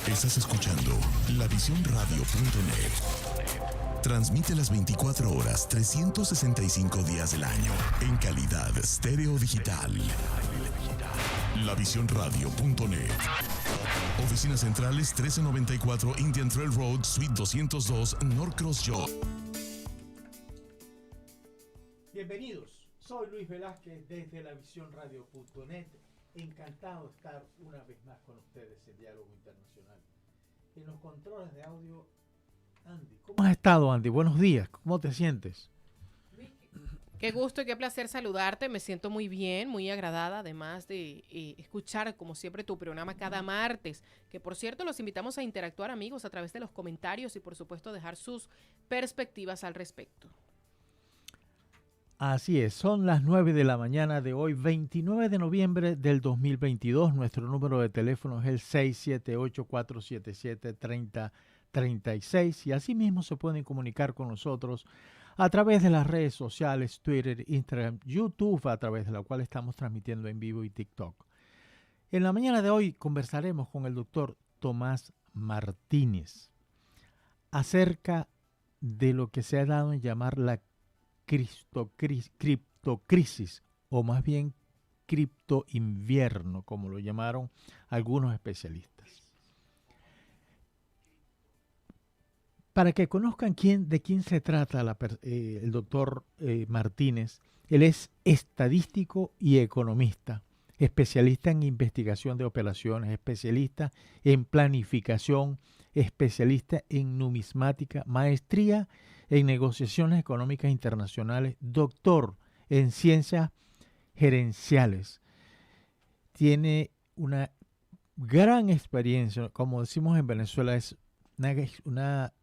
Estás escuchando lavisión.radio.net. Transmite las 24 horas, 365 días del año en calidad estéreo digital. Lavisión.radio.net. Oficinas centrales 1394 Indian Trail Road, Suite 202, Norcross Shore. Bienvenidos, soy Luis Velázquez desde lavisión.radio.net. Encantado de estar una vez más con ustedes en Diálogo Internacional. En los controles de audio, Andy. ¿Cómo has estado, Andy? Buenos días, ¿cómo te sientes? Qué gusto y qué placer saludarte, me siento muy bien, muy agradada, además de escuchar como siempre tu programa cada martes, que por cierto los invitamos a interactuar, amigos, a través de los comentarios y por supuesto dejar sus perspectivas al respecto. Así es, son las 9 de la mañana de hoy, 29 de noviembre del 2022. Nuestro número de teléfono es el 678-477-3036 y asimismo se pueden comunicar con nosotros a través de las redes sociales, Twitter, Instagram, YouTube, a través de la cual estamos transmitiendo en vivo y TikTok. En la mañana de hoy conversaremos con el doctor Tomás Martínez acerca de lo que se ha dado en llamar la criptocrisis, o más bien criptoinvierno, como lo llamaron algunos especialistas. Para que conozcan de quién se trata el doctor Martínez, él es estadístico y economista, especialista en investigación de operaciones, especialista en planificación, especialista en numismática, maestría en negociaciones económicas internacionales, doctor en ciencias gerenciales. Tiene una gran experiencia, como decimos en Venezuela, es una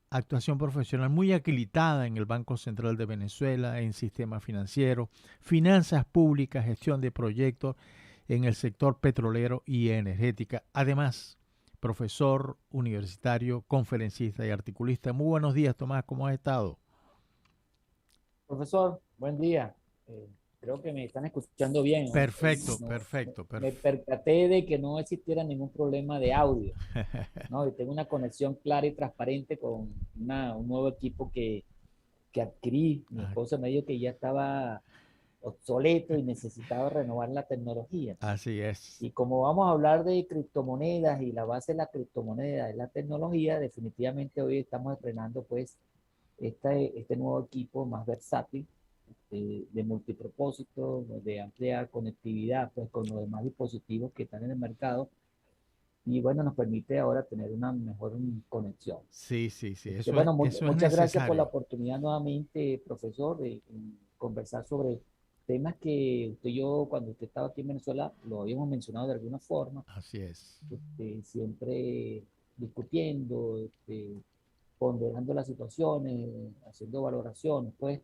actuación profesional muy acreditada en el Banco Central de Venezuela, en sistema financiero, finanzas públicas, gestión de proyectos en el sector petrolero y energética. Además, profesor universitario, conferencista y articulista. Muy buenos días, Tomás, ¿cómo has estado? Profesor, buen día. Creo que me están escuchando bien. Perfecto, No, perfecto. me percaté de que no existiera ningún problema de audio, ¿no? Y tengo una conexión clara y transparente con un nuevo equipo que adquirí. Mi esposa me dijo que ya estaba obsoleto y necesitaba renovar la tecnología. Así es. Y como vamos a hablar de criptomonedas y la base de la criptomoneda es la tecnología, definitivamente hoy estamos estrenando pues este nuevo equipo más versátil, de multipropósito, de amplia conectividad pues, con los demás dispositivos que están en el mercado. Y bueno, nos permite ahora tener una mejor conexión. Sí. Eso Bueno, es muchas gracias por la necesario. oportunidad nuevamente, profesor, de conversar sobre temas que usted y yo, cuando usted estaba aquí en Venezuela, lo habíamos mencionado de alguna forma, Así es. siempre discutiendo, ponderando las situaciones, haciendo valoraciones, pues,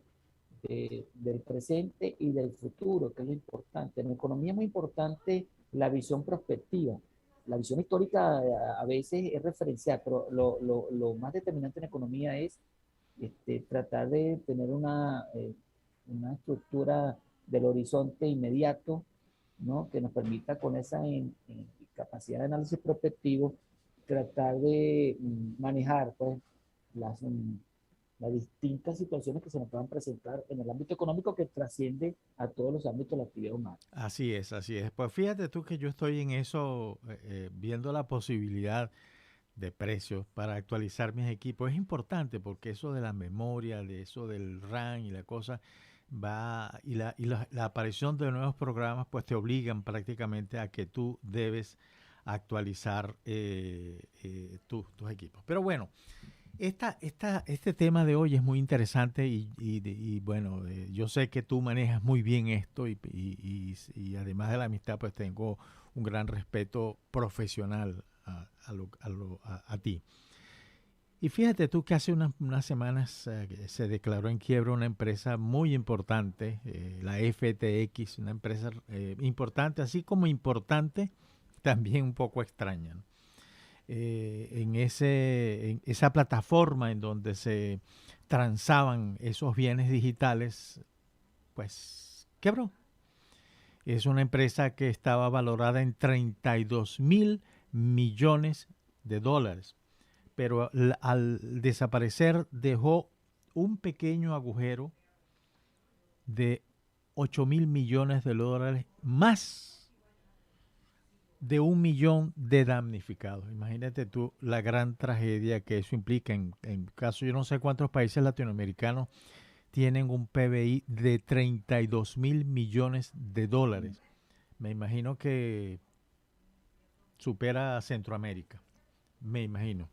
del presente y del futuro, que es lo importante. En la economía es muy importante la visión prospectiva. La visión histórica a veces es referencial, pero lo más determinante en economía es tratar de tener una estructura del horizonte inmediato, ¿no? Que nos permita con esa capacidad de análisis prospectivo tratar de manejar pues, las, las distintas situaciones que se nos puedan presentar en el ámbito económico que trasciende a todos los ámbitos de la actividad humana. Así es. Pues fíjate tú que yo estoy en eso, viendo la posibilidad de precios para actualizar mis equipos. Es importante porque eso de la memoria, de eso del RAM y la cosa va, y la aparición de nuevos programas pues te obligan prácticamente a que tú debes actualizar tus equipos. Pero bueno, este tema de hoy es muy interesante y bueno, yo sé que tú manejas muy bien esto y además de la amistad pues tengo un gran respeto profesional a ti. Y fíjate tú que hace unas semanas se declaró en quiebra una empresa muy importante, la FTX, una empresa importante, así como importante, también un poco extraña, ¿no? En esa plataforma en donde se transaban esos bienes digitales, pues quebró. Es una empresa que estaba valorada en 32 mil millones de dólares, pero al desaparecer dejó un pequeño agujero de 8.000 millones de dólares, más de 1 millón de damnificados. Imagínate tú la gran tragedia que eso implica. En caso, yo no sé cuántos países latinoamericanos tienen un PBI de 32.000 millones de dólares. Me imagino que supera a Centroamérica, me imagino.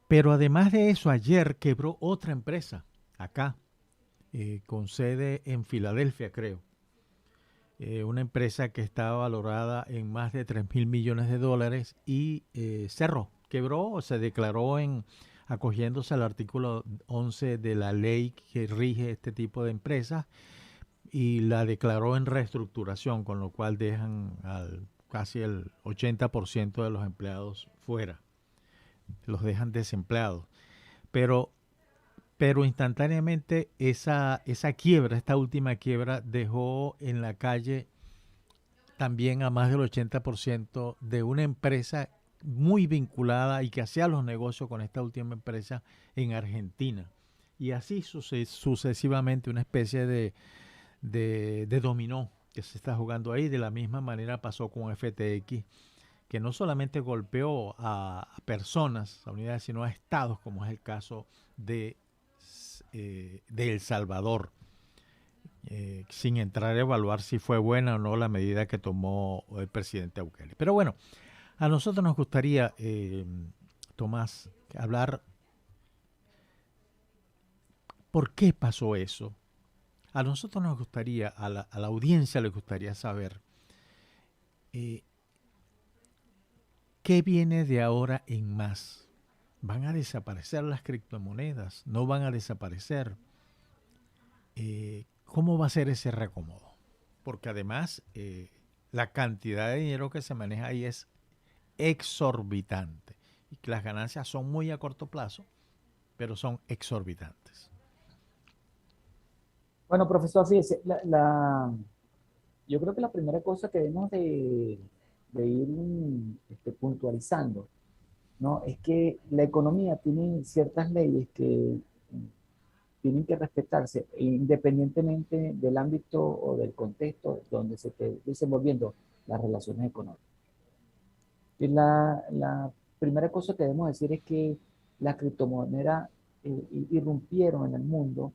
Pero además de eso, ayer quebró otra empresa acá, con sede en Filadelfia, creo. Una empresa que estaba valorada en más de 3.000 millones de dólares y cerró, quebró, se declaró acogiéndose al artículo 11 de la ley que rige este tipo de empresas, y la declaró en reestructuración, con lo cual dejan casi el 80% de los empleados fuera, los dejan desempleados. Pero instantáneamente esa quiebra, esta última quiebra, dejó en la calle también a más del 80% de una empresa muy vinculada y que hacía los negocios con esta última empresa en Argentina. Y así sucesivamente, una especie de dominó que se está jugando ahí. De la misma manera pasó con FTX, que no solamente golpeó a personas, a unidades, sino a estados, como es el caso de El Salvador, sin entrar a evaluar si fue buena o no la medida que tomó el presidente Bukele. Pero bueno, a nosotros nos gustaría, Tomás, hablar por qué pasó eso. A nosotros nos gustaría, a la audiencia le gustaría saber qué viene de ahora en más. ¿Van a desaparecer las criptomonedas? ¿No van a desaparecer? ¿Cómo va a ser ese reacomodo? Porque además la cantidad de dinero que se maneja ahí es exorbitante y que las ganancias son muy a corto plazo, pero son exorbitantes. Bueno, profesor, fíjese, yo creo que la primera cosa que debemos de ir puntualizando, ¿no? Es que la economía tiene ciertas leyes que tienen que respetarse independientemente del ámbito o del contexto donde se esté desenvolviendo las relaciones económicas. Y la primera cosa que debemos decir es que las criptomonedas irrumpieron en el mundo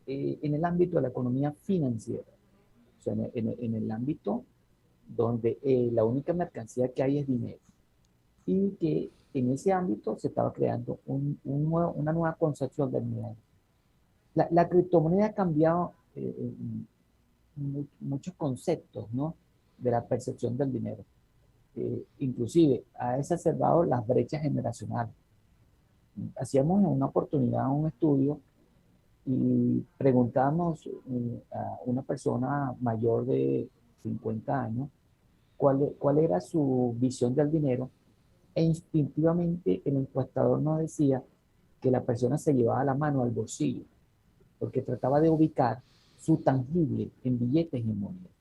en el ámbito de la economía financiera, o sea, en el ámbito donde la única mercancía que hay es dinero, y que en ese ámbito se estaba creando una nueva concepción del dinero. La criptomoneda ha cambiado muchos conceptos, ¿no?, de la percepción del dinero. Inclusive ha exacerbado las brechas generacionales. Hacíamos en una oportunidad un estudio y preguntamos a una persona mayor de 50 años cuál era su visión del dinero, e instintivamente el encuestador nos decía que la persona se llevaba la mano al bolsillo porque trataba de ubicar su tangible en billetes y en monedas.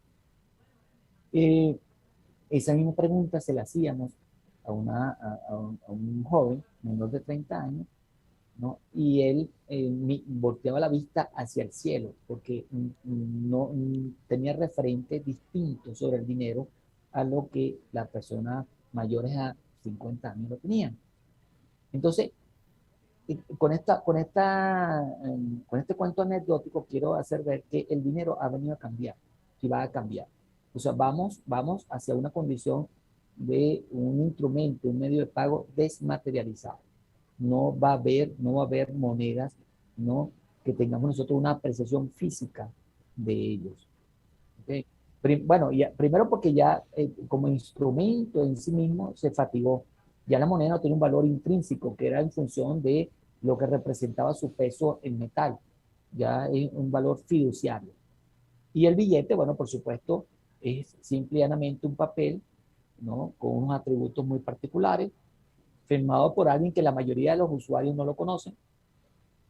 Esa misma pregunta se la hacíamos a un joven menor de 30 años, ¿no? Y él volteaba la vista hacia el cielo porque no tenía referentes distintos sobre el dinero a lo que las personas mayores a 50 años lo tenían. Entonces, con este cuento anecdótico quiero hacer ver que el dinero ha venido a cambiar y va a cambiar. O sea, vamos hacia una condición de un instrumento, un medio de pago desmaterializado. No va a haber monedas, ¿no?, que tengamos nosotros una apreciación física de ellos. ¿Okay? Bueno, primero porque ya como instrumento en sí mismo se fatigó. Ya la moneda no tiene un valor intrínseco, que era en función de lo que representaba su peso en metal. Ya es un valor fiduciario. Y el billete, bueno, por supuesto, es simplemente un papel, ¿no?, con unos atributos muy particulares, firmado por alguien que la mayoría de los usuarios no lo conocen,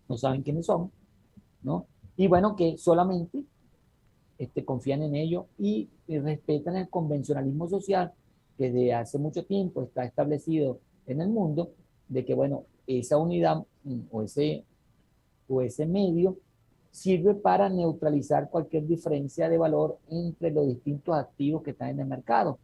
no saben quiénes son, ¿no? Y bueno, que solamente confían en ello y respetan el convencionalismo social que desde hace mucho tiempo está establecido en el mundo, de que, bueno, esa unidad o ese medio sirve para neutralizar cualquier diferencia de valor entre los distintos activos que están en el mercado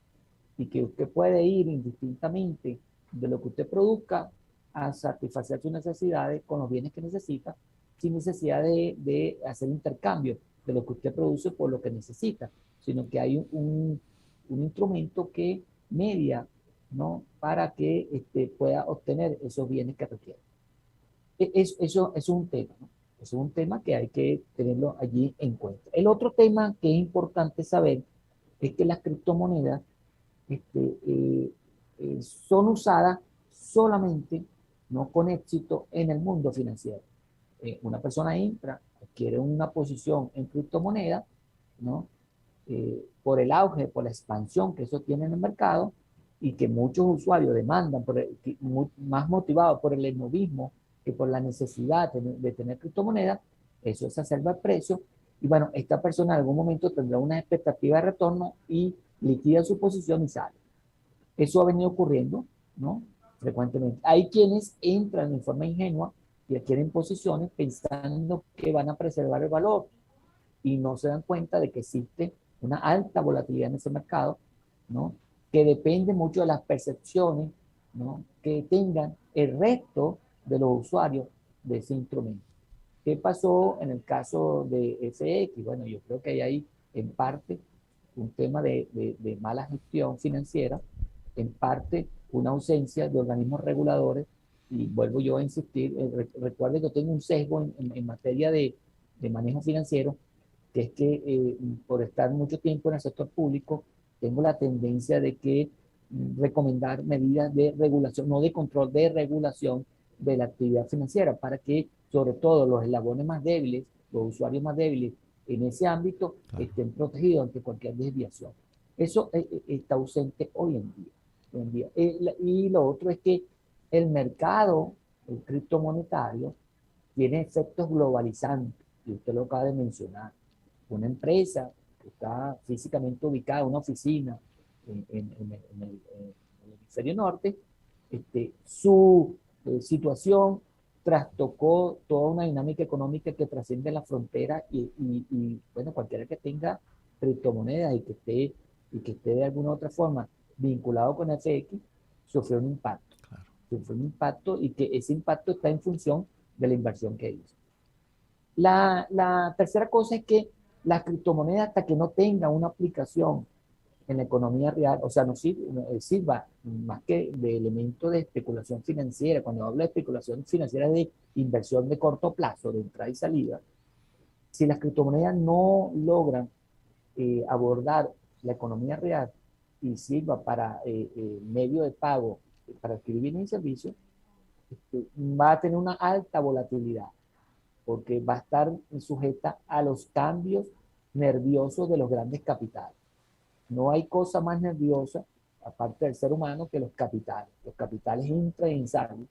y que usted puede ir indistintamente de lo que usted produzca a satisfacer sus necesidades con los bienes que necesita, sin necesidad de hacer intercambio de lo que usted produce por lo que necesita, sino que hay un instrumento que media, ¿no? Para que pueda obtener esos bienes que requiere. Eso es un tema, ¿no? Eso es un tema que hay que tenerlo allí en cuenta. El otro tema que es importante saber es que las criptomonedas son usadas solamente, no con éxito, en el mundo financiero. Una persona entra, adquiere una posición en criptomonedas, ¿no? Por el auge, por la expansión que eso tiene en el mercado y que muchos usuarios demandan, más motivados por el esnovismo que por la necesidad de tener criptomonedas, eso exacerba el precio. Y bueno, esta persona en algún momento tendrá una expectativa de retorno y liquida su posición y sale. Eso ha venido ocurriendo, ¿no? Frecuentemente. Hay quienes entran en forma ingenua y adquieren posiciones pensando que van a preservar el valor y no se dan cuenta de que existe una alta volatilidad en ese mercado, ¿no? Que depende mucho de las percepciones, ¿no? Que tengan el resto de los usuarios de ese instrumento. ¿Qué pasó en el caso de FX? Bueno, yo creo que hay en parte un tema de mala gestión financiera, en parte una ausencia de organismos reguladores, y vuelvo yo a insistir, recuerde que yo tengo un sesgo en materia de manejo financiero, que es que por estar mucho tiempo en el sector público, tengo la tendencia de que recomendar medidas de regulación, no de control, de regulación de la actividad financiera, para que sobre todo los eslabones más débiles, los usuarios más débiles en ese ámbito, claro, estén protegidos ante cualquier desviación. Eso está ausente hoy en día. Y lo otro es que el mercado, el criptomonetario, tiene efectos globalizantes, y usted lo acaba de mencionar. Una empresa que está físicamente ubicada, una oficina en el hemisferio norte, su situación trastocó toda una dinámica económica que trasciende la frontera y bueno, cualquiera que tenga criptomonedas y que esté de alguna otra forma vinculado con FX, sufrió un impacto. Claro. Sufrió un impacto y que ese impacto está en función de la inversión que hizo. La tercera cosa es que la criptomoneda, hasta que no tenga una aplicación en la economía real, o sea, no sirva más que de elemento de especulación financiera. Cuando hablo de especulación financiera, de inversión de corto plazo, de entrada y salida, si las criptomonedas no logran abordar la economía real y sirva para medio de pago para adquirir bienes y servicios, va a tener una alta volatilidad, porque va a estar sujeta a los cambios nerviosos de los grandes capitales. No hay cosa más nerviosa, aparte del ser humano, que los capitales. Los capitales entran y salen.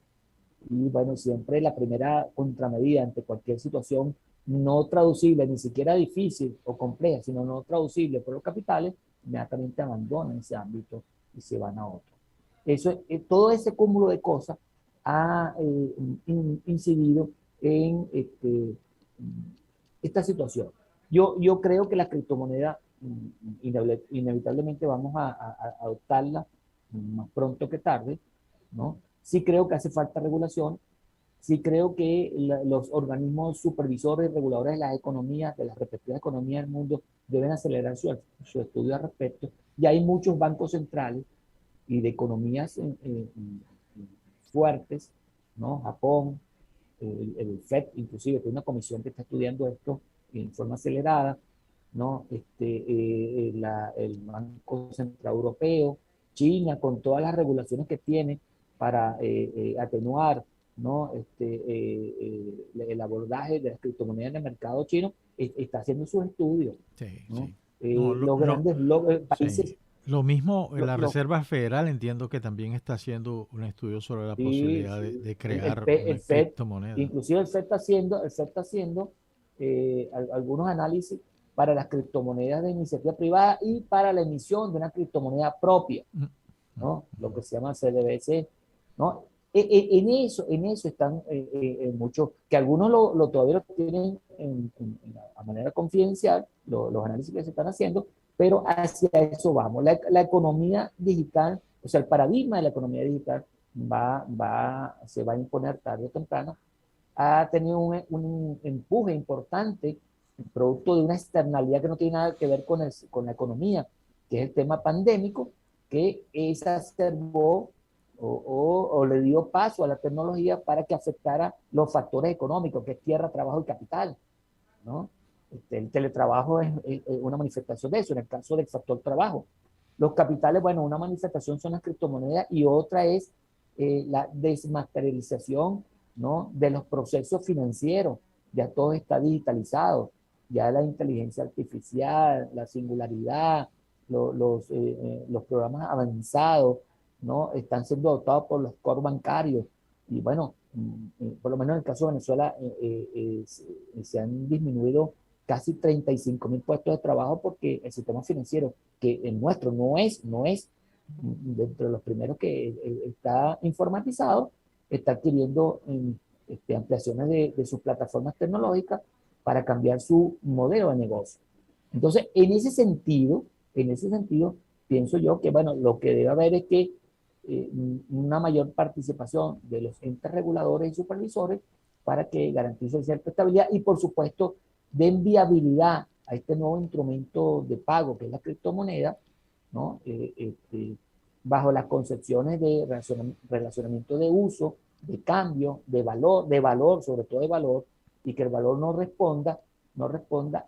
Y bueno, siempre la primera contramedida ante cualquier situación no traducible, ni siquiera difícil o compleja, sino no traducible por los capitales, inmediatamente abandonan ese ámbito y se van a otro. Todo ese cúmulo de cosas ha incidido en esta situación. Yo creo que la criptomoneda inevitablemente vamos a adoptarla más pronto que tarde, ¿no? Sí creo que hace falta regulación, sí creo que los organismos supervisores y reguladores de las economías, de las respectivas economías del mundo, deben acelerar su estudio al respecto. Y hay muchos bancos centrales y de economías fuertes, ¿no? Japón, el FED, inclusive, que es una comisión que está estudiando esto en forma acelerada, ¿no? El Banco Central Europeo, China, con todas las regulaciones que tiene para atenuar, ¿no? El abordaje de las criptomonedas en el mercado chino, está haciendo sus estudios. Sí, ¿no? Sí. Los grandes países... Sí. Lo mismo, la Reserva Federal entiendo que también está haciendo un estudio sobre la posibilidad de crear una criptomoneda. Inclusive el FED está haciendo algunos análisis para las criptomonedas de iniciativa privada y para la emisión de una criptomoneda propia. ¿no? Lo que se llama CDBC, ¿no? En eso están muchos, que algunos todavía lo tienen a manera confidencial, los análisis que se están haciendo, pero hacia eso vamos. La economía digital, o sea, el paradigma de la economía digital se va a imponer tarde o temprano. Ha tenido un empuje importante, producto de una externalidad que no tiene nada que ver con la economía, que es el tema pandémico, que exacerbó o le dio paso a la tecnología para que afectara los factores económicos, que es tierra, trabajo y capital, ¿no? El teletrabajo es una manifestación de eso, en el caso del factor trabajo. Los capitales, bueno, una manifestación son las criptomonedas y otra es la desmaterialización, ¿no? De los procesos financieros. Ya todo está digitalizado, ya la inteligencia artificial, la singularidad, los programas avanzados, ¿no? Están siendo adoptados por los core bancarios. Y bueno, por lo menos en el caso de Venezuela se han disminuido casi 35.000 puestos de trabajo porque el sistema financiero, que el nuestro no es dentro de los primeros que está informatizado, está adquiriendo ampliaciones de sus plataformas tecnológicas para cambiar su modelo de negocio. Entonces, en ese sentido, pienso yo que, bueno, lo que debe haber es que una mayor participación de los entes reguladores y supervisores para que garanticen cierta estabilidad y, por supuesto, den viabilidad a este nuevo instrumento de pago que es la criptomoneda, ¿no? Bajo las concepciones de relacionamiento de uso, de cambio, de valor, sobre todo de valor, y que el valor no responda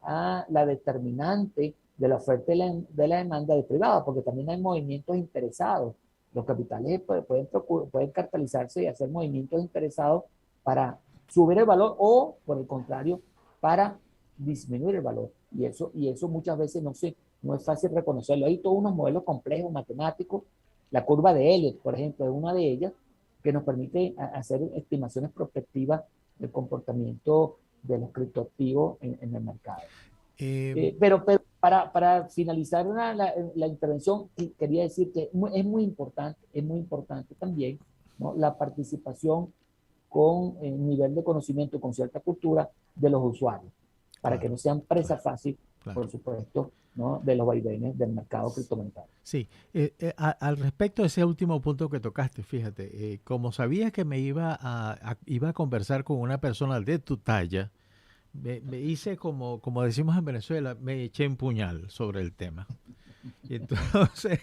a la determinante de la oferta y de la demanda de privado, porque también hay movimientos interesados. Los capitales pueden capitalizarse y hacer movimientos interesados para subir el valor o, por el contrario, para disminuir el valor. Y eso muchas veces no es fácil reconocerlo. Hay todos unos modelos complejos matemáticos. La curva de Elliott, por ejemplo, es una de ellas que nos permite hacer estimaciones prospectivas del comportamiento de los criptoactivos en el mercado. Pero para finalizar la intervención, quería decir que es muy importante también, ¿no? La participación con nivel de conocimiento, con cierta cultura de los usuarios, para que no sean presa fácil, por supuesto, ¿no? De los vaivenes del mercado criptomonetario. Sí, al respecto de ese último punto que tocaste, fíjate, como sabía que me iba a conversar con una persona de tu talla, me hice como decimos en Venezuela, me eché un puñal sobre el tema. Y entonces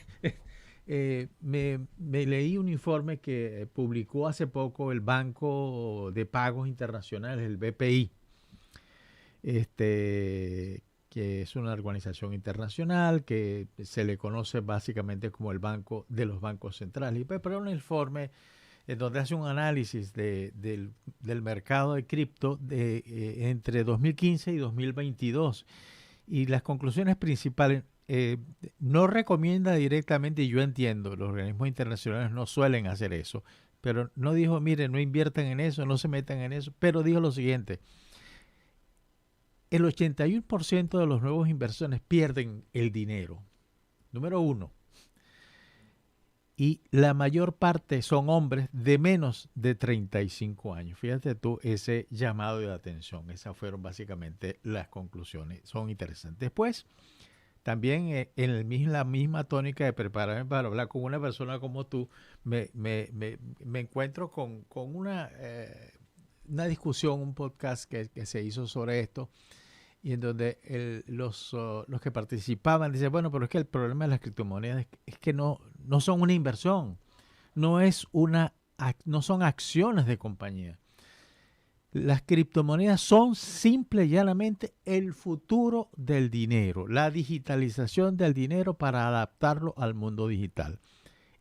me leí un informe que publicó hace poco el Banco de Pagos Internacionales, el BPI, que es una organización internacional que se le conoce básicamente como el banco de los bancos centrales. Y preparó un informe en donde hace un análisis del mercado de cripto entre 2015 y 2022. Y las conclusiones principales, no recomienda directamente, y yo entiendo, los organismos internacionales no suelen hacer eso, pero no dijo, mire, no inviertan en eso, no se metan en eso, pero dijo lo siguiente: el 81% de los nuevos inversores pierden el dinero, número uno. Y la mayor parte son hombres de menos de 35 años. Fíjate tú ese llamado de atención. Esas fueron básicamente las conclusiones. Son interesantes. Después, también en la misma tónica de prepararme para hablar con una persona como tú, me encuentro con una discusión, un podcast que se hizo sobre esto, y en donde los que participaban dicen, bueno, pero es que el problema de las criptomonedas es que no son una inversión, no son acciones de compañía. Las criptomonedas son simple y llanamente el futuro del dinero, la digitalización del dinero para adaptarlo al mundo digital.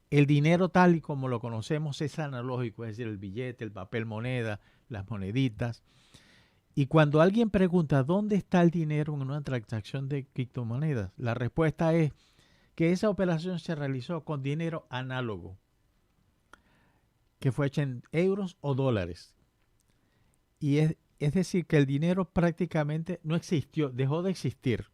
El dinero tal y como lo conocemos es analógico, es decir, el billete, el papel moneda, las moneditas. Y cuando alguien pregunta dónde está el dinero en una transacción de criptomonedas, la respuesta es que esa operación se realizó con dinero análogo, que fue hecho en euros o dólares. Y es decir, que el dinero prácticamente no existió, dejó de existir.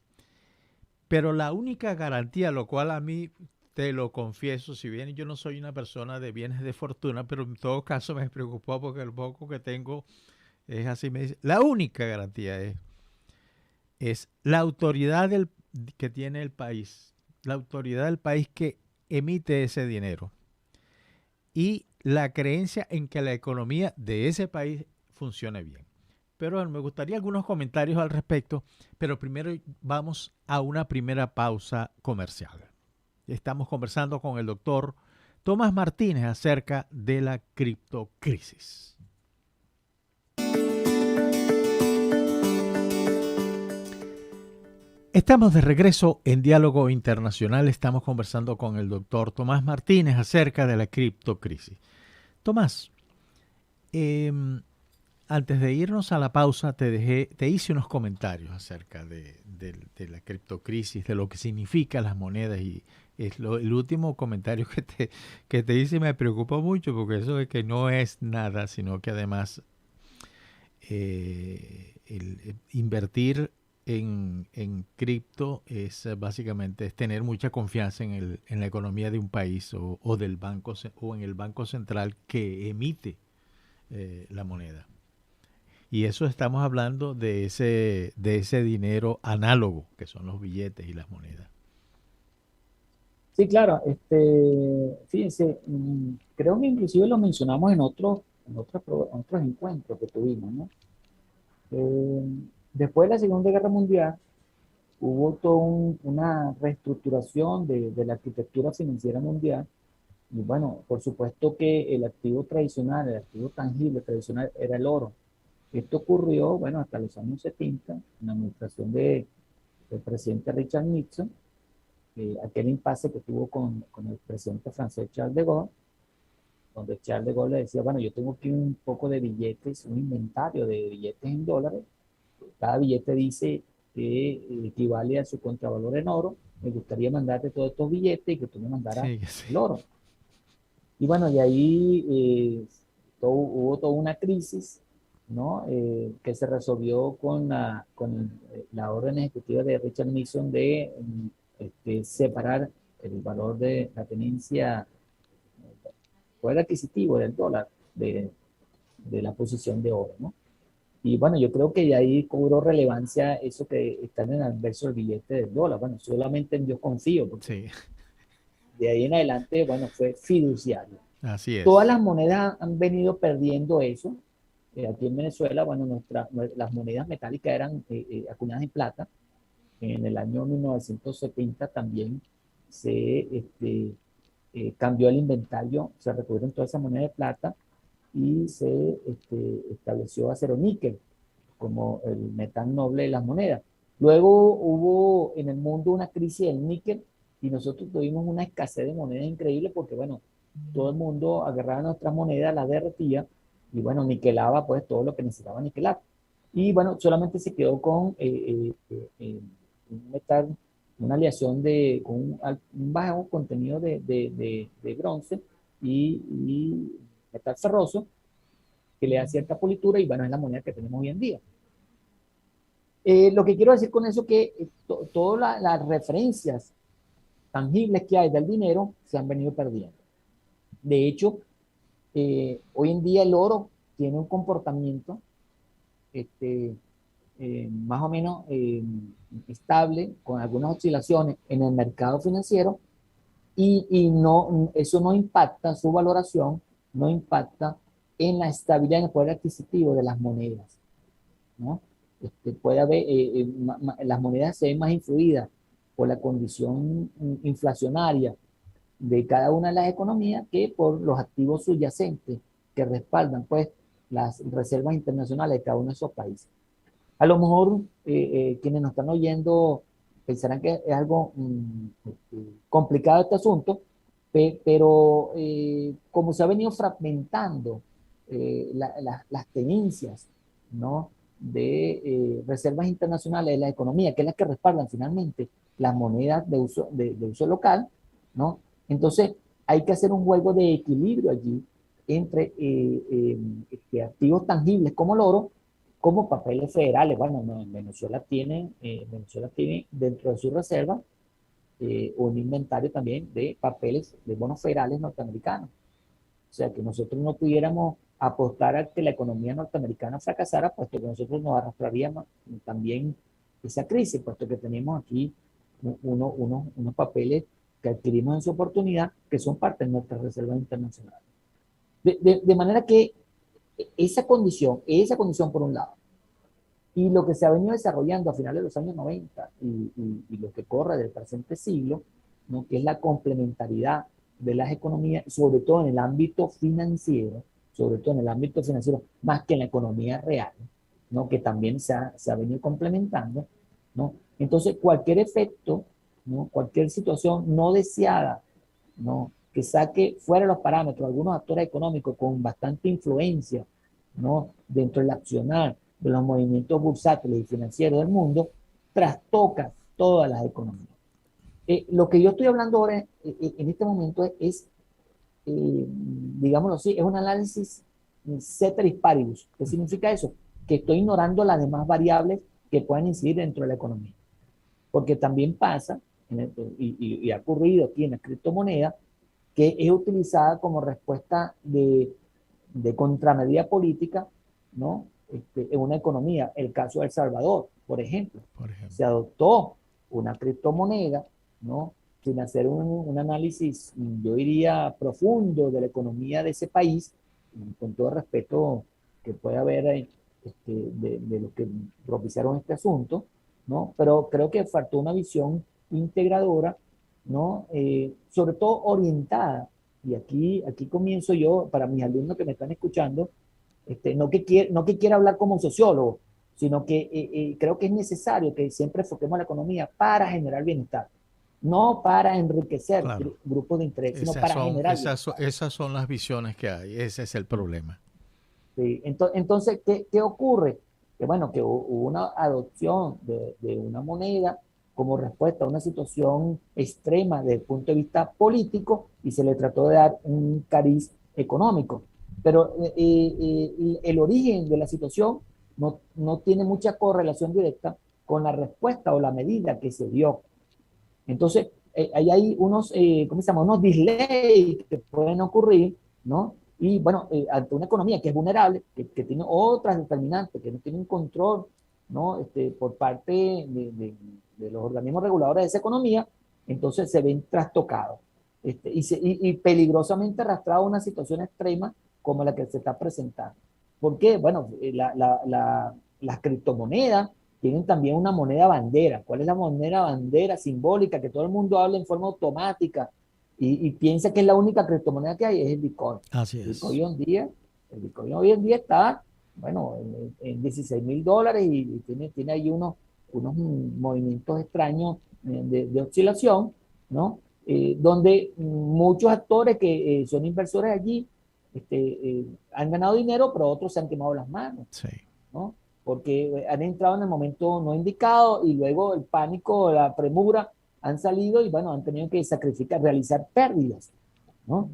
Pero la única garantía, lo cual a mí te lo confieso, si bien yo no soy una persona de bienes de fortuna, pero en todo caso me preocupó porque el poco que tengo es así. Me dice, la única garantía es la autoridad que tiene el país, la autoridad del país que emite ese dinero y la creencia en que la economía de ese país funcione bien. Pero me gustaría algunos comentarios al respecto, pero primero vamos a una primera pausa comercial. Estamos conversando con el doctor Tomás Martínez acerca de la criptocrisis. Estamos de regreso en Diálogo Internacional. Estamos conversando con el doctor Tomás Martínez acerca de la criptocrisis. Tomás, antes de irnos a la pausa, te hice unos comentarios acerca de la criptocrisis, de lo que significan las monedas, y el último comentario que te hice me preocupó mucho, porque eso de que no es nada, sino que además invertir en cripto es básicamente tener mucha confianza en la economía de un país o del banco o en el banco central que emite la moneda. Y eso estamos hablando de ese dinero análogo que son los billetes y las monedas. Sí, claro, fíjense, creo que inclusive lo mencionamos en otros encuentros que tuvimos, ¿no? Después de la Segunda Guerra Mundial, hubo toda una reestructuración de la arquitectura financiera mundial. Y bueno, por supuesto que el activo tradicional, el activo tangible tradicional era el oro. Esto ocurrió, bueno, hasta los años 70, en la administración del presidente Richard Nixon, aquel impasse que tuvo con el presidente francés Charles de Gaulle, donde Charles de Gaulle le decía, bueno, yo tengo aquí un poco de billetes, un inventario de billetes en dólares. Cada billete dice que equivale a su contravalor en oro. Me gustaría mandarte todos estos billetes y que tú me mandaras el oro. Y bueno, de ahí hubo toda una crisis, ¿no? Que se resolvió con la orden ejecutiva de Richard Nixon de separar el valor de la tenencia, poder adquisitivo del dólar de la posición de oro, ¿no? Y bueno, yo creo que de ahí cobró relevancia eso que está en el anverso del billete del dólar. Bueno, solamente en Dios confío, porque sí, de ahí en adelante, bueno, fue fiduciario. Así es. Todas las monedas han venido perdiendo eso. Aquí en Venezuela, bueno, las monedas metálicas eran acuñadas en plata. En el año 1970 también se cambió el inventario, se recogieron todas esas monedas de plata y se estableció acero níquel como el metal noble de las monedas. Luego hubo en el mundo una crisis del níquel y nosotros tuvimos una escasez de monedas increíble porque, bueno, todo el mundo agarraba nuestras monedas, las derretía y, bueno, niquelaba pues todo lo que necesitaba niquelar. Y, bueno, solamente se quedó con un metal, una aleación con un bajo contenido de bronce y metal ferroso, que le da cierta politura y bueno, es la moneda que tenemos hoy en día. Lo que quiero decir con eso es que todas las referencias tangibles que hay del dinero se han venido perdiendo. De hecho, hoy en día el oro tiene un comportamiento más o menos estable, con algunas oscilaciones en el mercado financiero, y no, eso no impacta su valoración, no impacta en la estabilidad en el poder adquisitivo de las monedas, ¿no? Puede haber, las monedas se ven más influidas por la condición inflacionaria de cada una de las economías que por los activos subyacentes que respaldan pues las reservas internacionales de cada uno de esos países. A lo mejor quienes nos están oyendo pensarán que es algo complicado este asunto, pero como se ha venido fragmentando las tenencias, ¿no?, de reservas internacionales de la economía, que es la que respaldan finalmente las monedas de uso local, ¿no? Entonces hay que hacer un juego de equilibrio allí entre activos tangibles como el oro, como papeles federales. Bueno, no, Venezuela tiene dentro de su reserva un inventario también de papeles, de bonos federales norteamericanos. O sea, que nosotros no pudiéramos apostar a que la economía norteamericana fracasara, puesto que nosotros nos arrastraríamos también esa crisis, puesto que tenemos aquí unos papeles que adquirimos en su oportunidad, que son parte de nuestras reservas internacionales. De manera que esa condición por un lado, y lo que se ha venido desarrollando a finales de los años 90 y lo que corre del presente siglo, ¿no? Que es la complementariedad de las economías, sobre todo en el ámbito financiero, más que en la economía real, ¿no? Que también se ha venido complementando, ¿no? Entonces, cualquier efecto, ¿no? Cualquier situación no deseada, ¿no? Que saque fuera los parámetros algunos actores económicos con bastante influencia, ¿no? Dentro del accionar de los movimientos bursátiles y financieros del mundo, trastoca todas las economías. Lo que yo estoy hablando ahora en este momento es digámoslo así, es un análisis ceteris paribus. ¿Qué significa eso? Que estoy ignorando las demás variables que puedan incidir dentro de la economía. Porque también pasa, y ha ocurrido aquí en la criptomoneda, que es utilizada como respuesta de contramedida política, ¿no? En una economía. El caso de El Salvador, por ejemplo. Se adoptó una criptomoneda, ¿no? Sin hacer un análisis, yo diría, profundo de la economía de ese país, con todo el respeto que puede haber de los que propiciaron este asunto, ¿no? Pero creo que faltó una visión integradora, ¿no? Sobre todo orientada, y aquí comienzo yo, para mis alumnos que me están escuchando, no que quiera hablar como sociólogo, sino que creo que es necesario que siempre enfoquemos la economía para generar bienestar, no para enriquecer grupos de interés, sino para generar bienestar. Esas son las visiones que hay, ese es el problema. Sí, entonces, ¿qué ocurre? Que bueno, que hubo una adopción de una moneda como respuesta a una situación extrema desde el punto de vista político y se le trató de dar un cariz económico. Pero el origen de la situación no tiene mucha correlación directa con la respuesta o la medida que se dio. Entonces, ahí hay unos, ¿cómo se llama? Unos delays que pueden ocurrir, ¿no? Y bueno, ante una economía que es vulnerable, que tiene otras determinantes, que no tiene un control, ¿no? Por parte de los organismos reguladores de esa economía, entonces se ven trastocados y peligrosamente arrastrados a una situación extrema como la que se está presentando. ¿Por qué? Bueno, las criptomonedas tienen también una moneda bandera. ¿Cuál es la moneda bandera simbólica que todo el mundo habla en forma automática y piensa que es la única criptomoneda que hay? Es el Bitcoin. Así es. El Bitcoin hoy en día está, bueno, en $16,000 y tiene ahí unos movimientos extraños de oscilación, ¿no? Donde muchos actores que son inversores allí han ganado dinero, pero otros se han quemado las manos, sí, ¿no? Porque han entrado en el momento no indicado y luego el pánico, la premura han salido y bueno, han tenido que sacrificar, realizar pérdidas, ¿no?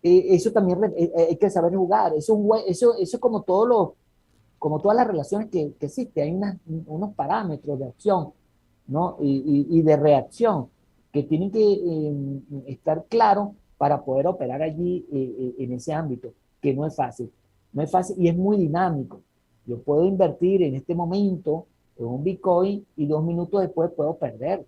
Eso también hay que saber jugar. Eso es como como todas las relaciones que existen. Hay unos parámetros de acción, ¿no? Y de reacción que tienen que estar claros para poder operar allí en ese ámbito, que no es fácil. No es fácil y es muy dinámico. Yo puedo invertir en este momento en un Bitcoin y 2 minutos después puedo perder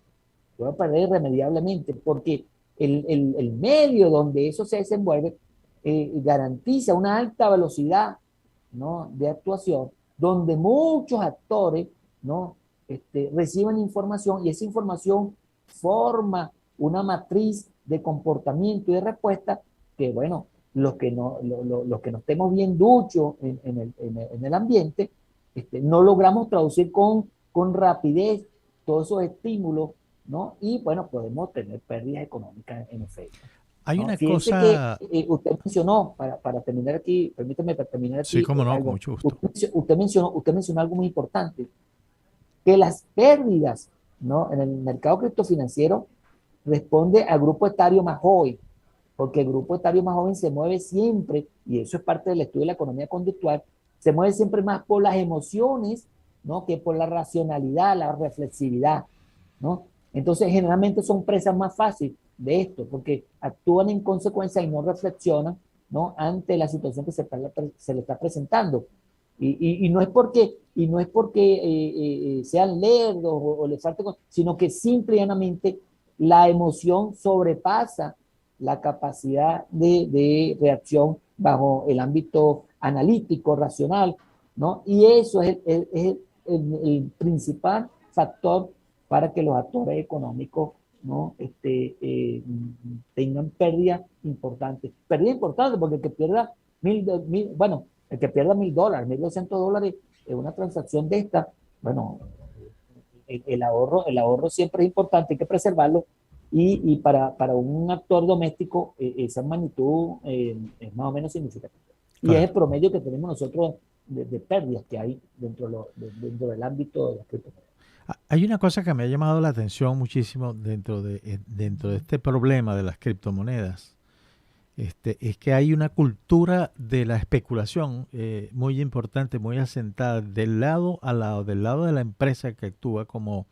irremediablemente, porque el medio donde eso se desenvuelve garantiza una alta velocidad, ¿no? De actuación, donde muchos actores, ¿no? Reciben información y esa información forma una matriz de comportamiento y de respuesta que, bueno, los que no estemos bien duchos en el ambiente, no logramos traducir con rapidez todos esos estímulos, ¿no? Y bueno, podemos tener pérdidas económicas en efecto. Hay ¿no? una Fíjense cosa... que usted mencionó, para terminar aquí, permítame para terminar aquí. Sí, cómo no, algo. con mucho gusto. Usted mencionó algo muy importante, que las pérdidas, ¿no? En el mercado criptofinanciero responde al grupo etario más joven, porque el grupo etario más joven se mueve siempre, y eso es parte del estudio de la economía conductual, se mueve siempre más por las emociones, ¿no? Que por la racionalidad, la reflexividad, ¿no? Entonces, generalmente son presas más fáciles de esto, porque actúan en consecuencia y no reflexionan, ¿no? Ante la situación que se le está presentando. Y no es porque sean lerdos o les falte, sino que simple y llanamente la emoción sobrepasa la capacidad de reacción bajo el ámbito analítico, racional, ¿no? Y eso es el principal factor para que los actores económicos, ¿no? Tengan pérdidas importantes. Pérdida importante porque el que pierda bueno, el que pierda $1,000, $1,200 en una transacción de esta, bueno, el ahorro siempre es importante, hay que preservarlo. Y para un actor doméstico, esa magnitud es más o menos significativa. Y es el Claro. promedio que tenemos nosotros de pérdidas que hay dentro del ámbito de las criptomonedas. Hay una cosa que me ha llamado la atención muchísimo dentro de este problema de las criptomonedas. Es que hay una cultura de la especulación muy importante, muy asentada del lado a lado, del lado de la empresa que actúa como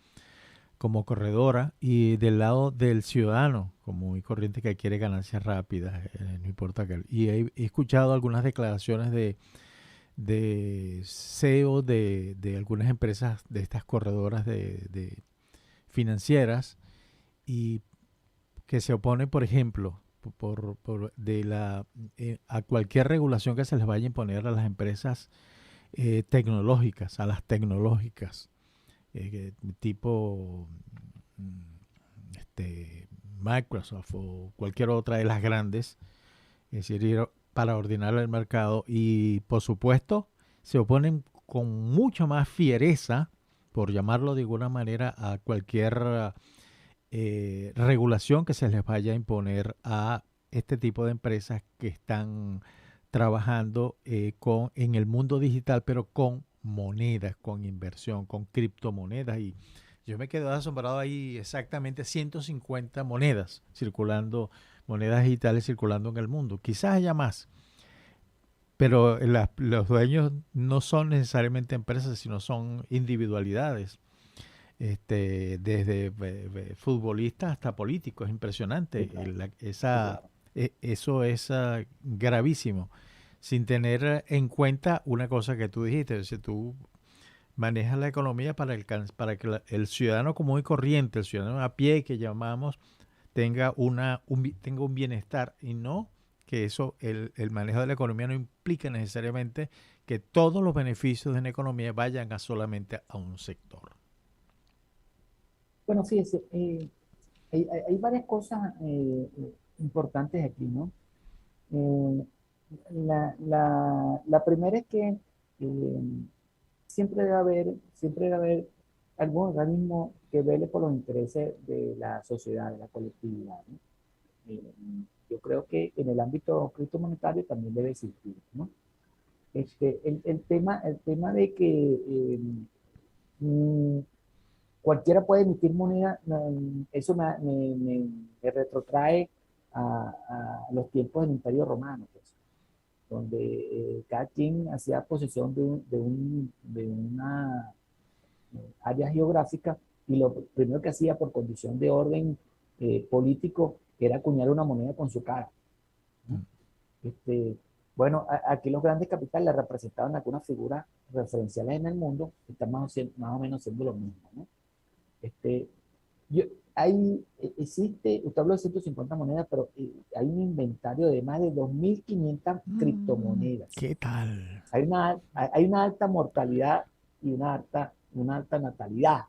corredora y del lado del ciudadano común y corriente que quiere ganancias rápidas, no importa qué. Y he escuchado algunas declaraciones de CEO de algunas empresas de estas corredoras de financieras y que se oponen, por ejemplo, a cualquier regulación que se les vaya a imponer a las empresas tecnológicas, a las tecnológicas, tipo Microsoft o cualquier otra de las grandes, es decir, ir para ordenar el mercado y por supuesto se oponen con mucho más fiereza, por llamarlo de alguna manera, a cualquier regulación que se les vaya a imponer a este tipo de empresas que están trabajando en el mundo digital, pero con monedas, con inversión, con criptomonedas. Y yo me quedé asombrado ahí, exactamente 150 monedas circulando, monedas digitales circulando en el mundo. Quizás haya más, pero los dueños no son necesariamente empresas, sino son individualidades. Desde futbolistas hasta políticos, es Sí, impresionante. claro, sí, Esa, claro. eso es gravísimo, sin tener en cuenta una cosa que tú dijiste, es decir, tú manejas la economía para que el ciudadano común y corriente, el ciudadano a pie que llamamos, tenga un bienestar y no que el manejo de la economía no implica necesariamente que todos los beneficios de una economía vayan solamente a un sector. Bueno, fíjese, hay varias cosas importantes aquí, ¿no? Eh, la primera es que eh, siempre debe haber algún organismo que vele por los intereses de la sociedad, de la colectividad, ¿no? Eh, yo creo que en el ámbito criptomonetario también debe existir, ¿no? El tema de que mm, cualquiera puede emitir moneda, eso me retrotrae a los tiempos del Imperio Romano, pues, donde cada quien hacía posesión de una área geográfica y lo primero que hacía por condición de orden político era acuñar una moneda con su cara, ¿no? Mm. Este, bueno, aquí los grandes capitales representaban algunas figuras referenciales en el mundo, que están más o menos siendo lo mismo, ¿no? Este, yo, usted habló de 150 monedas, pero hay un inventario de más de 2.500 criptomonedas. ¿Qué tal? Hay una alta mortalidad y una alta natalidad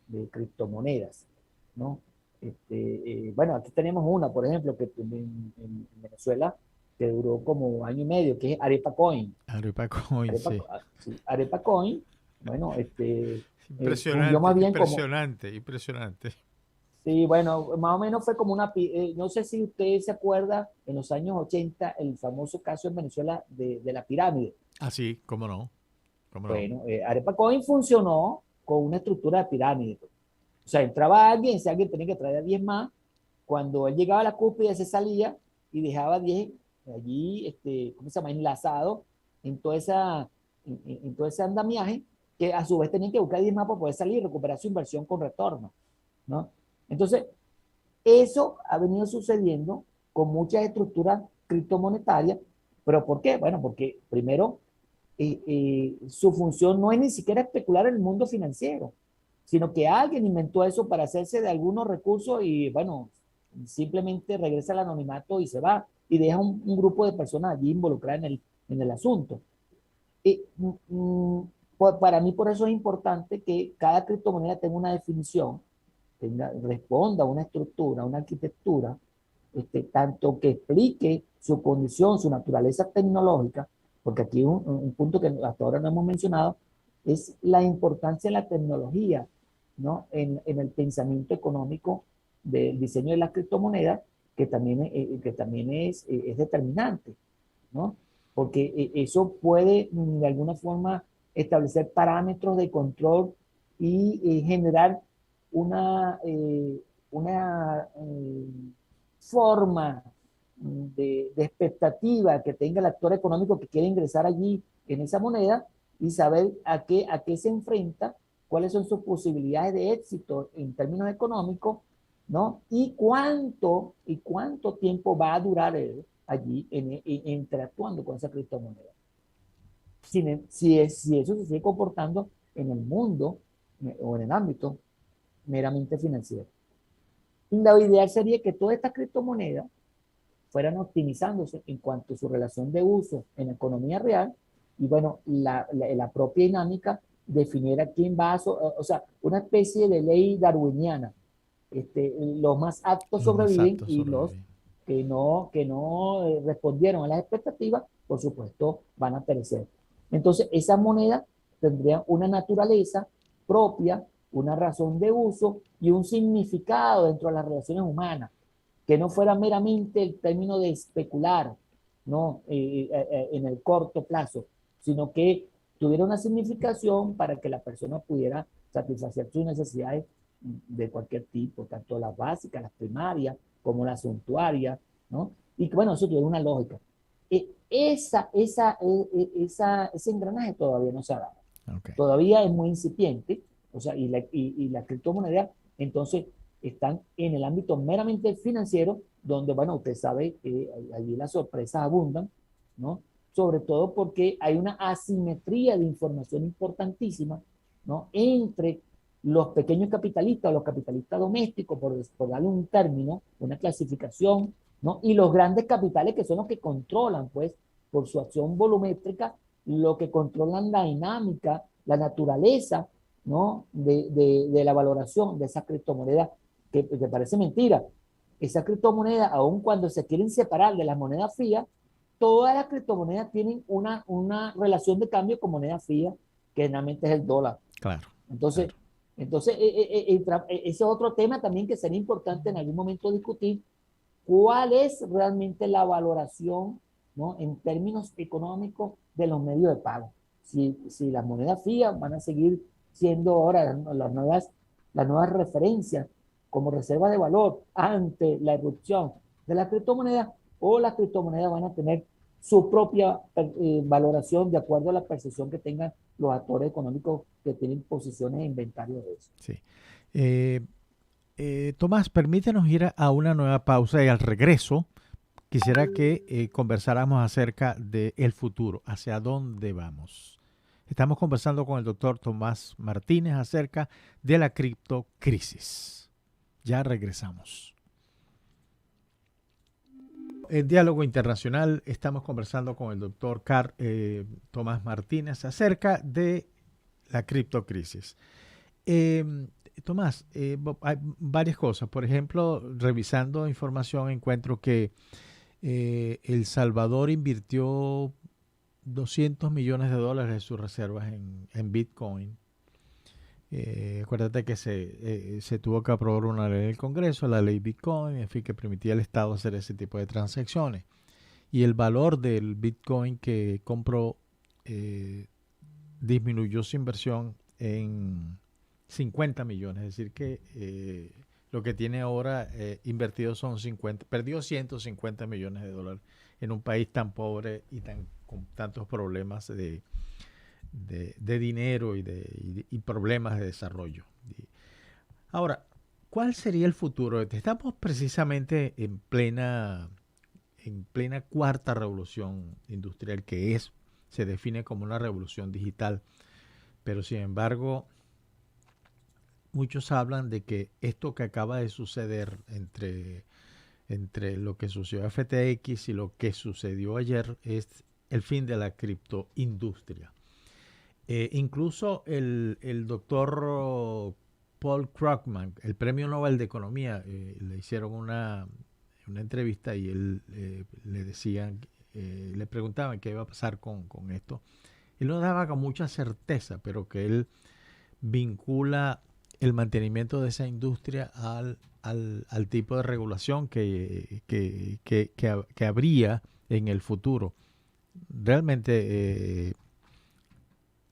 de criptomonedas, ¿no? Bueno, aquí tenemos una, por ejemplo, que en Venezuela, que duró como año y medio, que es Arepa Coin. Arepa Coin, Arepa, sí. sí, Arepa Coin, bueno, fungió Impresionante, más bien como, impresionante, impresionante. sí, bueno, más o menos fue como no sé si usted se acuerda, en los años 80 el famoso caso en Venezuela de la pirámide. Ah, sí, cómo no, cómo no. Bueno, Arepa Coin funcionó con una estructura de pirámide. O sea, entraba alguien, ese alguien tenía que traer a 10 más. Cuando él llegaba a la cúspide, se salía y dejaba 10 allí, ¿cómo se llama? Enlazado en en todo ese andamiaje, que a su vez tenían que buscar 10 más para poder salir y recuperar su inversión con retorno, ¿no? Entonces, eso ha venido sucediendo con muchas estructuras criptomonetarias, pero ¿por qué? Bueno, porque primero, su función no es ni siquiera especular en el mundo financiero, sino que alguien inventó eso para hacerse de algunos recursos y, bueno, simplemente regresa al anonimato y se va y deja un grupo de personas allí involucradas en el asunto. Y, para mí, por eso es importante que cada criptomoneda tenga una definición, responda a una estructura, a una arquitectura, tanto que explique su condición, su naturaleza tecnológica, porque aquí un punto que hasta ahora no hemos mencionado es la importancia de la tecnología, ¿no? En el pensamiento económico del diseño de las criptomonedas, que también es determinante, ¿no? Porque eso puede de alguna forma establecer parámetros de control y generar una forma de expectativa que tenga el actor económico que quiere ingresar allí en esa moneda y saber a qué se enfrenta, cuáles son sus posibilidades de éxito en términos económicos, ¿no? Y cuánto tiempo va a durar él allí interactuando con esa criptomoneda. Si eso se sigue comportando en el mundo o en el ámbito meramente financiero. Lo ideal sería que todas estas criptomonedas fueran optimizándose en cuanto a su relación de uso en la economía real y bueno, la propia dinámica definiera quién va a, o sea, una especie de ley darwiniana. Los más aptos Los más sobreviven aptos y los sobreviven. que no respondieron a las expectativas, por supuesto, van a perecer. Entonces, esas monedas tendrían una naturaleza propia, una razón de uso y un significado dentro de las relaciones humanas, que no fuera meramente el término de especular, ¿no? En el corto plazo, sino que tuviera una significación para que la persona pudiera satisfacer sus necesidades de cualquier tipo, tanto las básicas, las primarias, como las suntuarias, ¿no? Y que bueno, eso tiene una lógica. Ese engranaje todavía no se ha dado. Okay. Todavía es muy incipiente, o sea, y la criptomoneda, entonces, están en el ámbito meramente financiero, donde, bueno, usted sabe que allí las sorpresas abundan, ¿no? Sobre todo porque hay una asimetría de información importantísima, ¿no? Entre los pequeños capitalistas o los capitalistas domésticos, por darle un término, una clasificación, ¿no? Y los grandes capitales que son los que controlan, pues, por su acción volumétrica, lo que controlan la dinámica, la naturaleza, ¿no? de la valoración de esa criptomoneda que parece mentira. Esa criptomoneda, aun cuando se quieren separar de las monedas fías, todas las criptomonedas tienen una relación de cambio con moneda fía, que generalmente es el dólar. Claro. Entonces, Claro. ese es otro tema también que sería importante en algún momento discutir, cuál es realmente la valoración, ¿no? En términos económicos de los medios de pago. Si las monedas fías van a seguir siendo ahora las nuevas referencias como reserva de valor ante la erupción de la criptomoneda, o las criptomonedas van a tener su propia valoración de acuerdo a la percepción que tengan los actores económicos que tienen posiciones en inventario de eso. Sí. Tomás, permítenos ir a una nueva pausa y al regreso quisiera que conversáramos acerca del futuro, hacia dónde vamos. Estamos conversando con el doctor Tomás Martínez acerca de la criptocrisis. Ya regresamos. En Diálogo Internacional estamos conversando con el doctor Tomás Martínez acerca de la criptocrisis. Tomás, hay varias cosas. Por ejemplo, revisando información encuentro que El Salvador invirtió $200 millones de sus reservas en Bitcoin. Acuérdate que se tuvo que aprobar una ley en el Congreso, la ley Bitcoin, en fin, que permitía al Estado hacer ese tipo de transacciones. Y el valor del Bitcoin que compró disminuyó su inversión en 50 millones. Es decir, que lo que tiene ahora invertido son 50, perdió $150 millones en un país tan pobre y con tantos problemas de dinero y problemas de desarrollo. Ahora, ¿cuál sería el futuro? Estamos precisamente en plena cuarta revolución industrial, se define como una revolución digital, pero sin embargo, muchos hablan de que esto que acaba de suceder entre lo que sucedió FTX y lo que sucedió ayer es el fin de la criptoindustria. Incluso el doctor Paul Krugman, el premio Nobel de Economía, le hicieron una entrevista y él le decían, le preguntaban qué iba a pasar con esto. Él no daba con mucha certeza, pero que él vincula el mantenimiento de esa industria al tipo de regulación que habría en el futuro. Realmente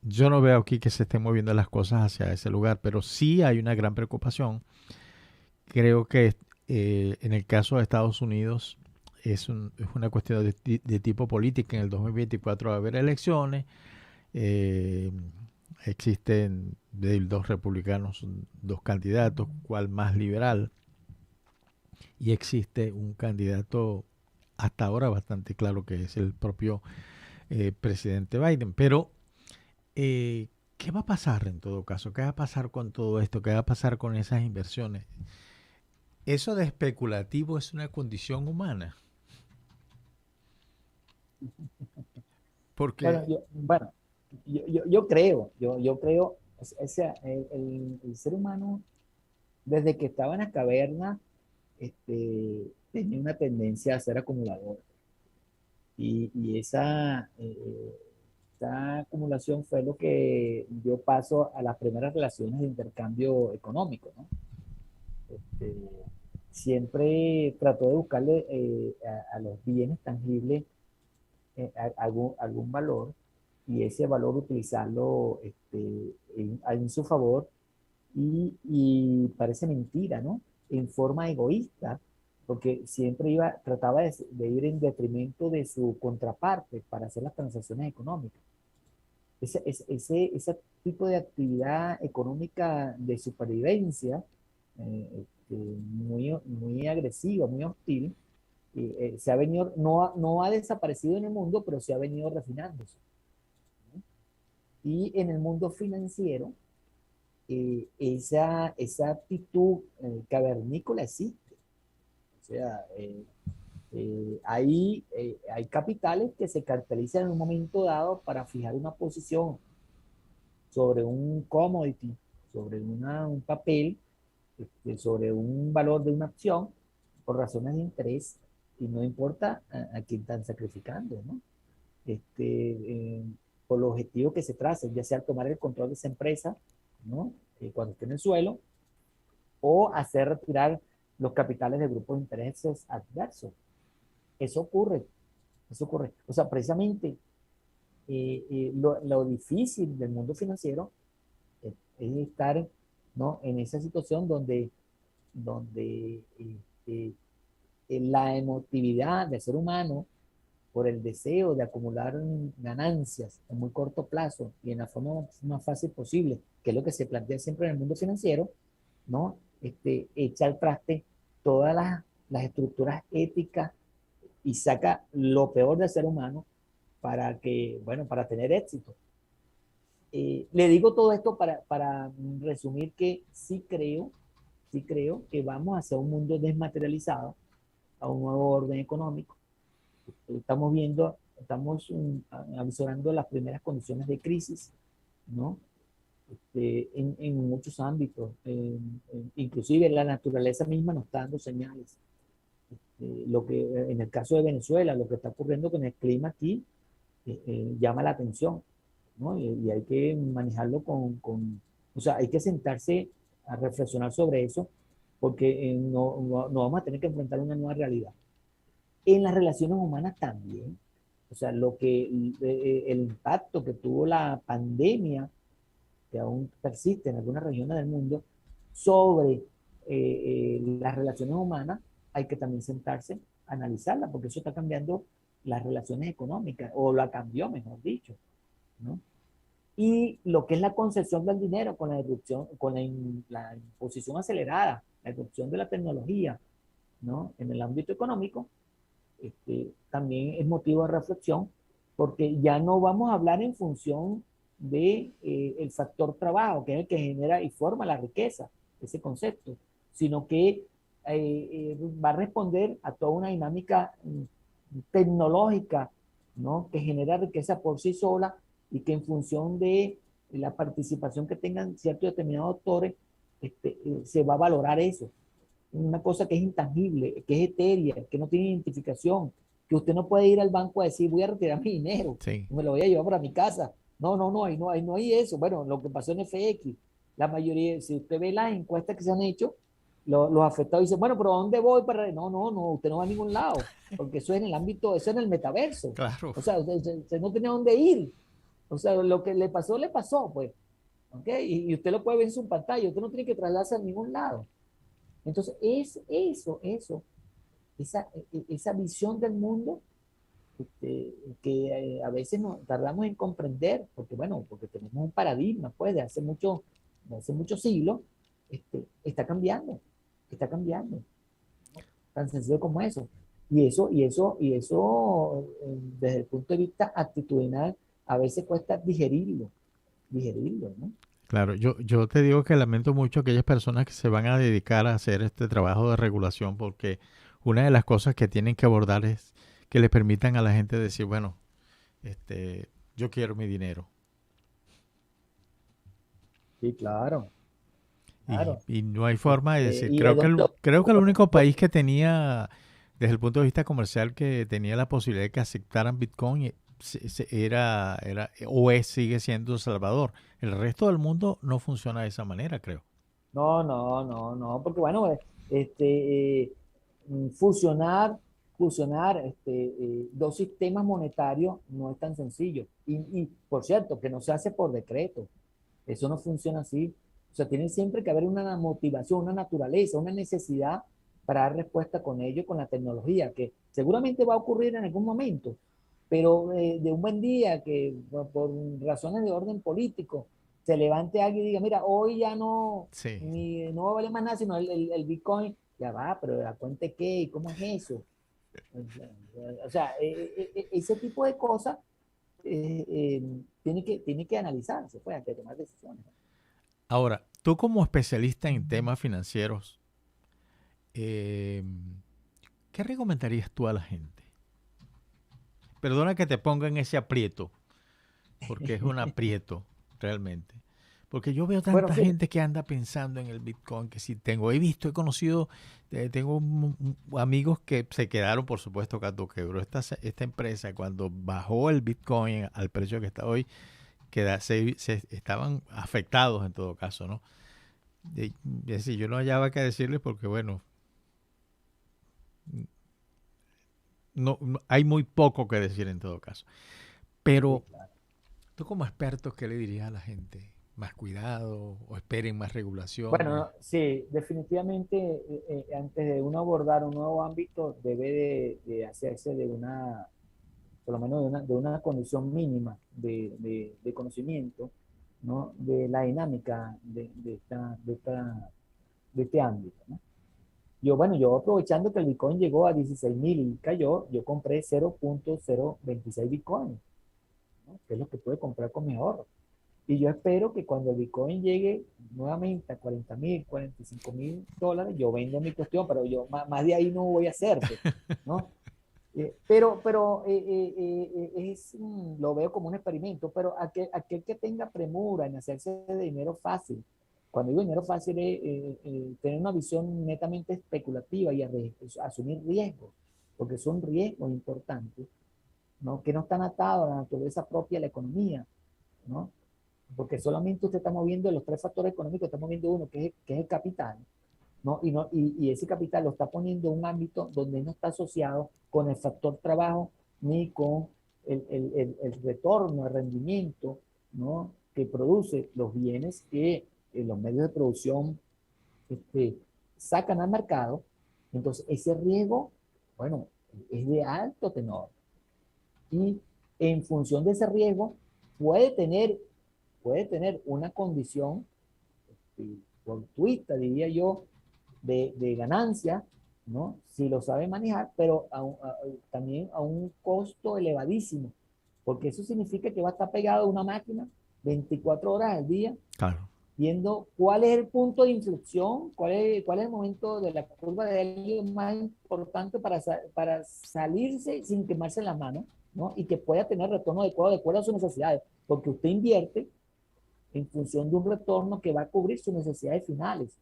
yo no veo aquí que se estén moviendo las cosas hacia ese lugar, pero sí hay una gran preocupación. Creo que en el caso de Estados Unidos es una cuestión de tipo política. En el 2024 va a haber elecciones. Existen dos republicanos, dos candidatos, cuál más liberal. Y existe un candidato hasta ahora bastante claro que es el propio presidente Biden. Pero ¿qué va a pasar en todo caso? ¿Qué va a pasar con todo esto? ¿Qué va a pasar con esas inversiones? Eso de especulativo es una condición humana. Porque yo creo, o sea, el ser humano, desde que estaba en la caverna, tenía una tendencia a ser acumulador. Y esa acumulación fue lo que dio paso a las primeras relaciones de intercambio económico, ¿no? Este, Siempre trató de buscarle a los bienes tangibles algún valor y ese valor utilizarlo en su favor y parece mentira, ¿no? En forma egoísta, porque siempre trataba de ir en detrimento de su contraparte para hacer las transacciones económicas. Ese tipo de actividad económica de supervivencia, muy agresiva, muy hostil, se ha venido, no ha desaparecido en el mundo, pero se ha venido refinándose, ¿no? Y en el mundo financiero, esa actitud cavernícola existe. O sea, hay capitales que se cartelizan en un momento dado para fijar una posición sobre un commodity, sobre un papel, sobre un valor de una acción, por razones de interés, y no importa a quién están sacrificando, ¿no? Por los objetivos que se tracen, ya sea tomar el control de esa empresa, ¿no? Cuando esté en el suelo, o hacer retirar los capitales de grupos de intereses adversos. Eso ocurre, eso ocurre. O sea, precisamente lo difícil del mundo financiero es estar, ¿no?, en esa situación donde la emotividad del ser humano por el deseo de acumular ganancias en muy corto plazo y en la forma más fácil posible, que es lo que se plantea siempre en el mundo financiero, ¿no? Echa al traste todas las estructuras éticas y saca lo peor del ser humano para tener éxito. Le digo todo esto para resumir que sí creo que vamos hacia un mundo desmaterializado, a un nuevo orden económico. Estamos avisorando las primeras condiciones de crisis, ¿no? En muchos ámbitos, inclusive la naturaleza misma nos está dando señales. En el caso de Venezuela, lo que está ocurriendo con el clima aquí llama la atención, ¿no? Y hay que manejarlo o sea, hay que sentarse a reflexionar sobre eso, porque no vamos a tener que enfrentar una nueva realidad. En las relaciones humanas también. O sea, el impacto que tuvo la pandemia, que aún persiste en algunas regiones del mundo, sobre las relaciones humanas, hay que también sentarse a analizarla, porque eso está cambiando las relaciones económicas, o la cambió, mejor dicho, ¿no? Y lo que es la concepción del dinero con la disrupción, con la imposición acelerada la irrupción de la tecnología, ¿no? En el ámbito económico, también es motivo de reflexión, porque ya no vamos a hablar en función de el factor trabajo, que es el que genera y forma la riqueza, ese concepto, sino que va a responder a toda una dinámica tecnológica, ¿no? Que genera riqueza por sí sola y que en función de la participación que tengan ciertos determinados actores, se va a valorar eso. Una cosa que es intangible, que es etérea, que no tiene identificación, que usted no puede ir al banco a decir voy a retirar mi dinero, Sí, me lo voy a llevar para mi casa. No, no, no, ahí no hay eso. Bueno, lo que pasó en FX, la mayoría, si usted ve las encuestas que se han hecho, los afectados dicen, bueno, pero ¿a dónde voy para...? No, no, no, usted no va a ningún lado, porque eso es en el ámbito, eso es en el metaverso. claro. O sea, usted no tenía dónde ir. O sea, lo que le pasó, pues. ¿Ok? Y usted lo puede ver en su pantalla, usted no tiene que trasladarse a ningún lado. Entonces, es eso, esa visión del mundo que a veces nos tardamos en comprender, porque bueno, porque tenemos un paradigma, pues, de hace muchos siglos, está cambiando, tan sencillo como eso. Desde el punto de vista actitudinal, a veces cuesta digerirlo, ¿no? Claro, yo te digo que lamento mucho aquellas personas que se van a dedicar a hacer este trabajo de regulación, porque una de las cosas que tienen que abordar es que le permitan a la gente decir, bueno, yo quiero mi dinero. Sí, claro, claro. Y no hay forma de decir, Y creo que el único país que tenía, desde el punto de vista comercial, que tenía la posibilidad de que aceptaran Bitcoin era o es, sigue siendo El Salvador. El resto del mundo no funciona de esa manera, creo. no, no, no, no, porque bueno, fusionar, dos sistemas monetarios no es tan sencillo. Por cierto, que no se hace por decreto. Eso no funciona así. O sea, tiene siempre que haber una motivación, una naturaleza, una necesidad para dar respuesta con ello, con la tecnología, que seguramente va a ocurrir en algún momento, pero de un buen día que por razones de orden político se levante alguien y diga, mira, hoy ya no, Sí. no va a valer más nada, sino el Bitcoin, ya va, pero ¿la cuenta qué? ¿Y cómo es eso? O sea, ese tipo de cosas tiene que analizarse, pues, antes de tomar decisiones. Ahora, tú como especialista en temas financieros, eh, ¿qué recomendarías tú a la gente? Perdona que te ponga en ese aprieto, porque es un aprieto realmente. Porque yo veo Bueno, tanta fíjate, gente que anda pensando en el Bitcoin, que sí tengo, he visto, he conocido, tengo amigos que se quedaron, por supuesto, cuando quebró esta empresa, cuando bajó el Bitcoin al precio que está hoy, se estaban afectados en todo caso, ¿no? Es decir, yo no hallaba qué decirles porque, bueno, hay muy poco que decir en todo caso. sí, Pero claro. tú como experto, ¿qué le dirías a la gente? ¿Más cuidado o esperen más regulaciones? Bueno, sí, definitivamente antes de uno abordar un nuevo ámbito debe de hacerse de una, por lo menos de una condición mínima de conocimiento, ¿no? De la dinámica de este ámbito, ¿no? Yo aprovechando que el Bitcoin llegó a 16.000 y cayó, yo compré 0.026 Bitcoin, ¿no? Que es lo que pude comprar con mi ahorro. Y yo espero que cuando el Bitcoin llegue nuevamente a 40.000, $45.000, yo vendo mi cuestión, pero yo más de ahí no voy a hacer, pues, ¿no? Lo veo como un experimento, pero aquel que tenga premura en hacerse de dinero fácil, cuando digo dinero fácil es tener una visión netamente especulativa y asumir riesgos, porque son riesgos importantes, ¿no? Que no están atados a la naturaleza propia de la economía, ¿no? Porque solamente usted está moviendo los tres factores económicos, está moviendo uno, que es el capital, ¿no? Y ese capital lo está poniendo en un ámbito donde no está asociado con el factor trabajo ni con el retorno, el rendimiento, ¿no? Que produce los bienes que los medios de producción este, sacan al mercado. Entonces, ese riesgo, bueno, es de alto tenor. Y en función de ese riesgo, puede tener, puede tener una condición fortuita, diría yo, de ganancia, ¿no? Si lo sabe manejar, pero también a un costo elevadísimo, porque eso significa que va a estar pegado a una máquina 24 horas al día, Claro, viendo cuál es el punto de inflexión, cuál es el momento de la curva de helio más importante para salirse sin quemarse las manos, ¿no? Y que pueda tener retorno adecuado de acuerdo a sus necesidades, porque usted invierte en función de un retorno que va a cubrir sus necesidades finales,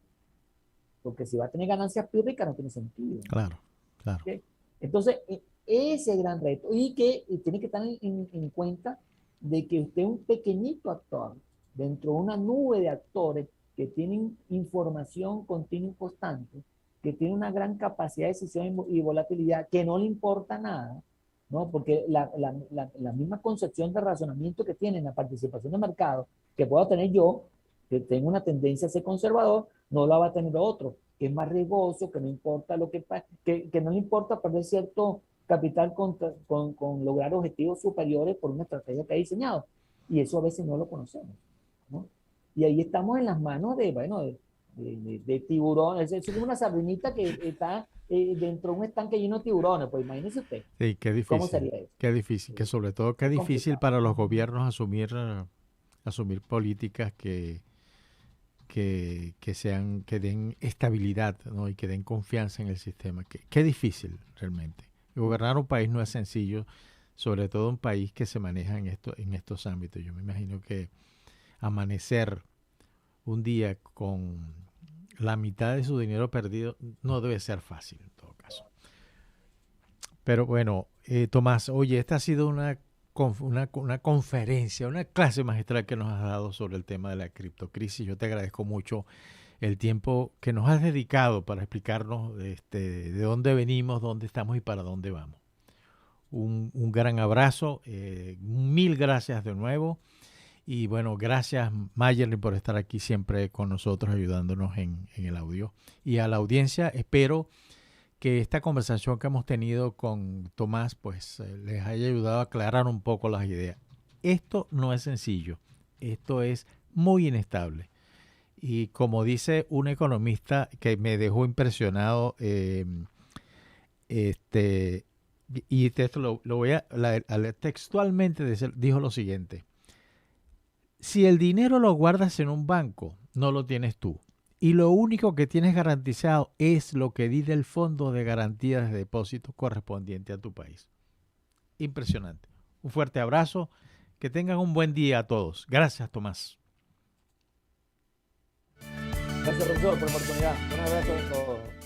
porque si va a tener ganancias pírricas no tiene sentido. claro, claro. ¿Okay? Entonces, ese gran reto, y tiene que estar en cuenta de que usted es un pequeñito actor dentro de una nube de actores que tienen información continua y constante, que tienen una gran capacidad de decisión y volatilidad, que no le importa nada, ¿no? Porque la misma concepción de razonamiento que tiene en la participación de mercado, que puedo tener yo, que tengo una tendencia a ser conservador, no la va a tener otro, que es más riesgoso, que no importa lo que pasa, que no le importa perder cierto capital con lograr objetivos superiores por una estrategia que ha diseñado. Y eso a veces no lo conocemos, ¿no? Y ahí estamos en las manos de tiburones. Es como una sardinita que está dentro de un estanque lleno de tiburones. Pues imagínese usted. Sí, qué ¿Cómo difícil. sería eso? Qué difícil, que sobre todo qué difícil Complicado. para los gobiernos asumir políticas que den estabilidad, ¿no? Y que den confianza en el sistema. Qué difícil realmente. Gobernar un país no es sencillo, sobre todo un país que se maneja en estos ámbitos. Yo me imagino que amanecer un día con la mitad de su dinero perdido no debe ser fácil en todo caso. Pero bueno, Tomás, oye, esta ha sido una conferencia, una clase magistral que nos has dado sobre el tema de la criptocrisis. Yo te agradezco mucho el tiempo que nos has dedicado para explicarnos de dónde venimos, dónde estamos y para dónde vamos. Un gran abrazo, mil gracias de nuevo. Y bueno, gracias Mayerly por estar aquí siempre con nosotros ayudándonos en el audio. Y a la audiencia espero que esta conversación que hemos tenido con Tomás pues les haya ayudado a aclarar un poco las ideas. Esto no es sencillo, esto es muy inestable. Y como dice un economista que me dejó impresionado, y esto lo voy a textualmente dijo lo siguiente: si el dinero lo guardas en un banco, no lo tienes tú. Y lo único que tienes garantizado es lo que dice el Fondo de Garantía de Depósitos correspondiente a tu país. Impresionante. Un fuerte abrazo. Que tengan un buen día a todos. Gracias, Tomás. Gracias, profesor, por la oportunidad. Un abrazo a todos.